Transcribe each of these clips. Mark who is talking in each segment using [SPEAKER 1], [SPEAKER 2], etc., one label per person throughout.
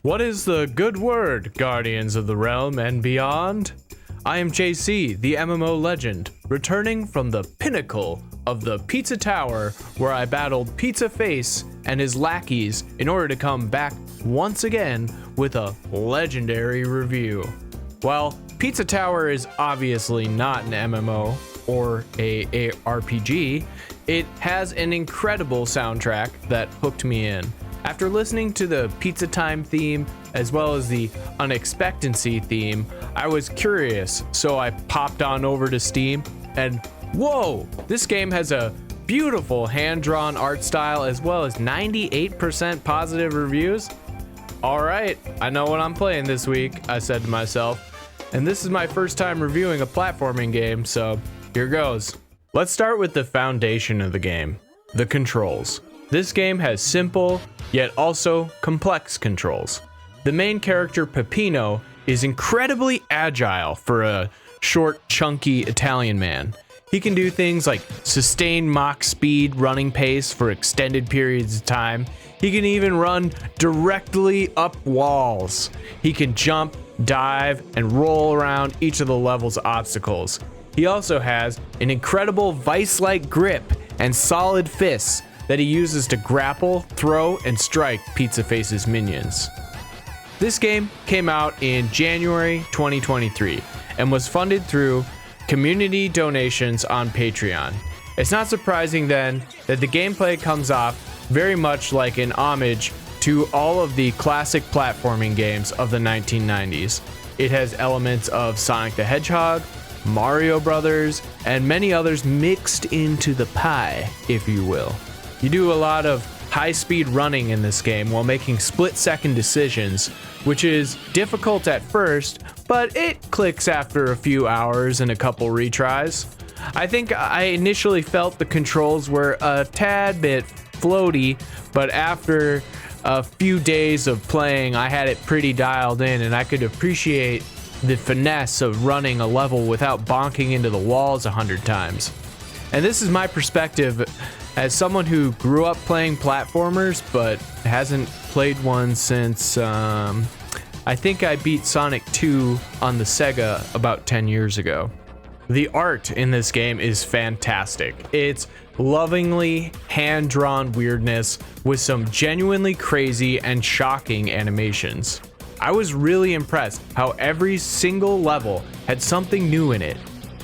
[SPEAKER 1] What is the good word, Guardians of the Realm and beyond? I am JC, the MMO legend, returning from the pinnacle of the Pizza Tower where I battled Pizzaface and his lackeys in order to come back once again with a legendary review. While Pizza Tower is obviously not an MMO or a ARPG, it has an incredible soundtrack that hooked me in. After listening to the Pizza Time theme as well as the Unexpectancy theme, I was curious, so I popped on over to Steam and whoa, this game has a beautiful hand-drawn art style as well as 98% positive reviews. All right, I know what I'm playing this week, I said to myself, and this is my first time reviewing a platforming game, so here goes. Let's start with the foundation of the game, the controls. This game has simple, yet also complex controls. The main character, Peppino, is incredibly agile for a short, chunky Italian man. He can do things like sustain Mach speed running pace for extended periods of time. He can even run directly up walls. He can jump, dive, and roll around each of the level's obstacles. He also has an incredible vice-like grip and solid fists that he uses to grapple, throw, and strike Pizzaface's minions. This game came out in January 2023 and was funded through community donations on Patreon. It's not surprising then that the gameplay comes off very much like an homage to all of the classic platforming games of the 1990s. It has elements of Sonic the Hedgehog, Mario Brothers, and many others mixed into the pie, if you will. You do a lot of high-speed running in this game while making split-second decisions, which is difficult at first, but it clicks after a few hours and a couple retries. I think I initially felt the controls were a tad bit floaty, but after a few days of playing, I had it pretty dialed in and I could appreciate the finesse of running a level without bonking into the walls 100 times. And this is my perspective as someone who grew up playing platformers but hasn't played one since I think I beat Sonic 2 on the Sega about 10 years ago. The art in this game is fantastic. It's lovingly hand-drawn weirdness with some genuinely crazy and shocking animations. I was really impressed how every single level had something new in it.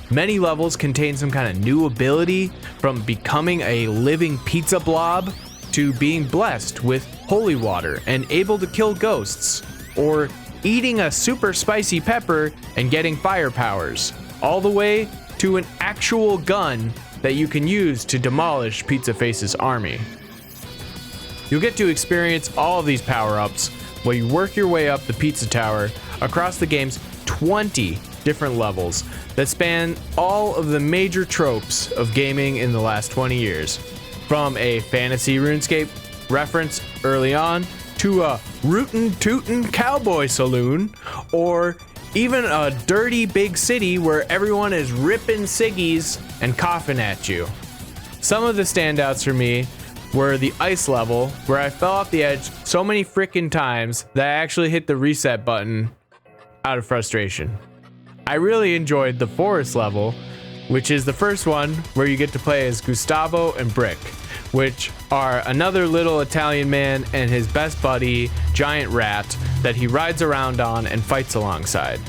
[SPEAKER 1] Many levels contain some kind of new ability, from becoming a living pizza blob to being blessed with holy water and able to kill ghosts, or eating a super spicy pepper and getting fire powers, all the way to an actual gun that you can use to demolish Pizzaface's army. You'll get to experience all of these power-ups while you work your way up the Pizza Tower across the game's 20 different levels that span all of the major tropes of gaming in the last 20 years. From a fantasy RuneScape reference early on, to a rootin' tootin' cowboy saloon, or even a dirty big city where everyone is ripping ciggies and coughing at you. Some of the standouts for me were the ice level, where I fell off the edge so many freaking times that I actually hit the reset button out of frustration. I really enjoyed the forest level, which is the first one where you get to play as Gustavo and Brick, which are another little Italian man and his best buddy, Giant Rat, that he rides around on and fights alongside.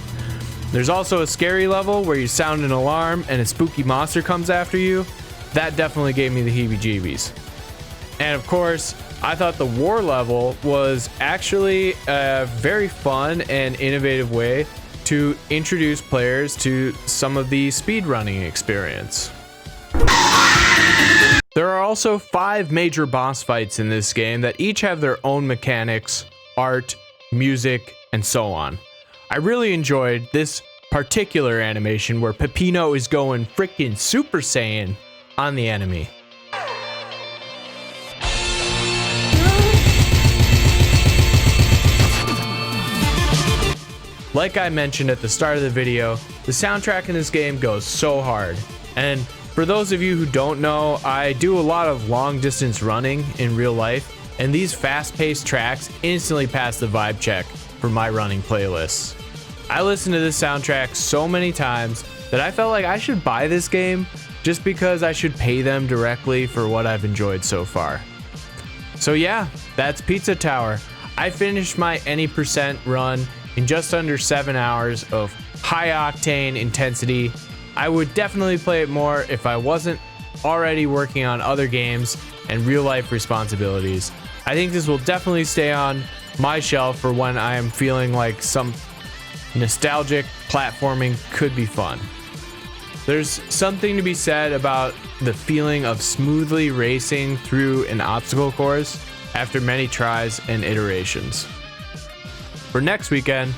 [SPEAKER 1] There's also a scary level where you sound an alarm and a spooky monster comes after you. That definitely gave me the heebie-jeebies. And of course, I thought the war level was actually a very fun and innovative way to introduce players to some of the speedrunning experience. There are also 5 major boss fights in this game that each have their own mechanics, art, music, and so on. I really enjoyed this particular animation where Peppino is going freaking Super Saiyan on the enemy. Like I mentioned at the start of the video, the soundtrack in this game goes so hard. And for those of you who don't know, I do a lot of long distance running in real life, and these fast-paced tracks instantly pass the vibe check for my running playlists. I listened to this soundtrack so many times that I felt like I should buy this game just because I should pay them directly for what I've enjoyed so far. So yeah, that's Pizza Tower. I finished my any percent run in just under 7 hours of high octane intensity. I would definitely play it more if I wasn't already working on other games and real life responsibilities. I think this will definitely stay on my shelf for when I am feeling like some nostalgic platforming could be fun. There's something to be said about the feeling of smoothly racing through an obstacle course after many tries and iterations. For next weekend,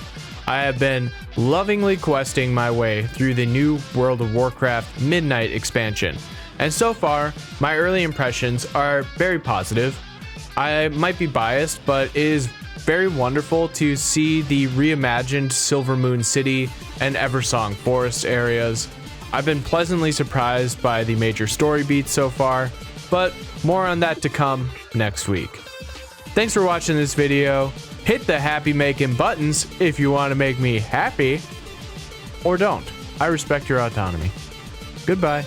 [SPEAKER 1] I have been lovingly questing my way through the new World of Warcraft Midnight expansion, and so far, my early impressions are very positive. I might be biased, but it is very wonderful to see the reimagined Silvermoon City and Eversong Forest areas. I've been pleasantly surprised by the major story beats so far, but more on that to come next week. Thanks for watching this video. Hit the happy making buttons if you want to make me happy, or don't. I respect your autonomy. Goodbye.